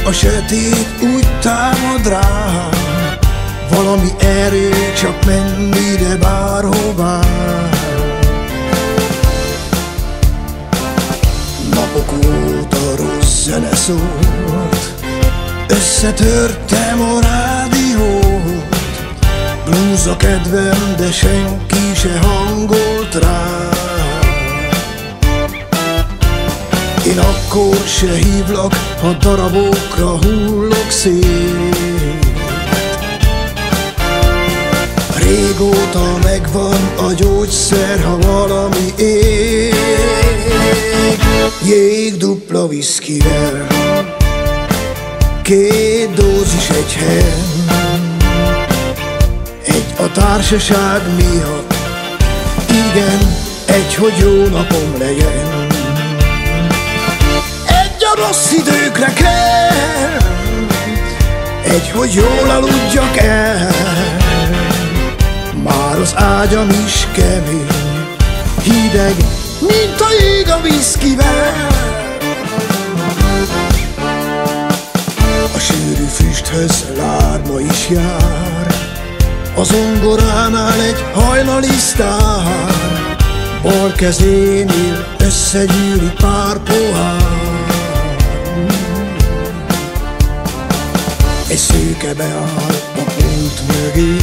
A sötét úgy támad rám, valami erő, csak menni, de bárhová. Napok óta rossz zene szólt, összetörtem a rádiót. Blues a kedvem, de senki se hangolt rá. Én akkor se hívlak, ha darabokra hullok szét. Régóta megvan a gyógyszer, ha valami ég. Jég dupla viszkivel, 2 dózis egy helyen. Egy a társaság miatt, igen, egy, hogy jó napom legyen. Egy a rossz időkre kell, egy, hogy jól aludjak el. Már az ágyam is kemény, hideg, mint a jég a viszkivel. A sűrű füsthöz lárma is jár, a zongoránál egy hajnali sztár. Bal kezénél összegyűlik pár pohár. Egy szőke beáll a pult mögé,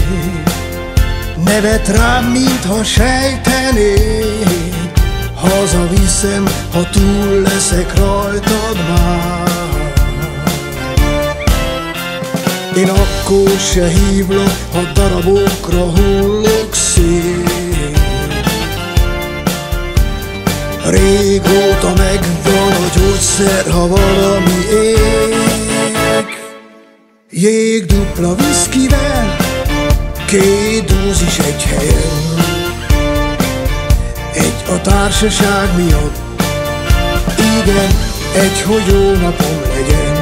nevet rám, mintha sejtené. Hazaviszem, ha túl leszek rajtad már. Én akkor se hívlak, ha darabokra hullok szét. Régóta megvan a gyógyszer, ha valami ég. Jég dupla viszkivel, 2 dózis egy helyen. Egy a társaság miatt, igen, egy, hogy jó napom legyen.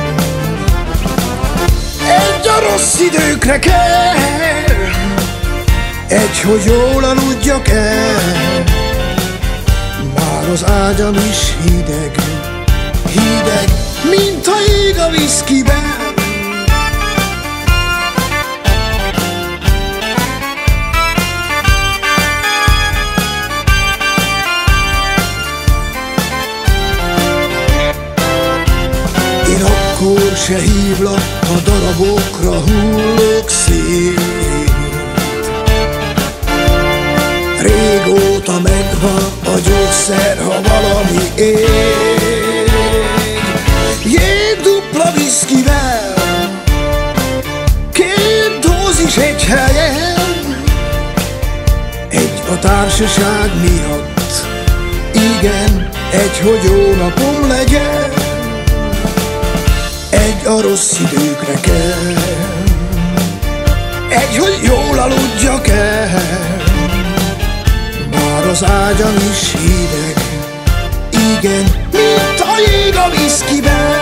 Egy a rossz időkre kell, egy, hogy jól aludjak el. Már az ágyam is hideg, hideg, mint a jég a viszkiben. Én akkor se hívlak, ha darabokra hullok szét. Régóta megvan a gyógyszer, ha valami ég. Jég dupla viszkivel, 2 dózis egy helyen. Egy a társaság miatt, igen, egy, hogy jó napom legyen. Egy a rossz időkre kell, egy, hogy jól aludjak el. Már az ágyam is hideg, igen, mint a jég a viszkiben.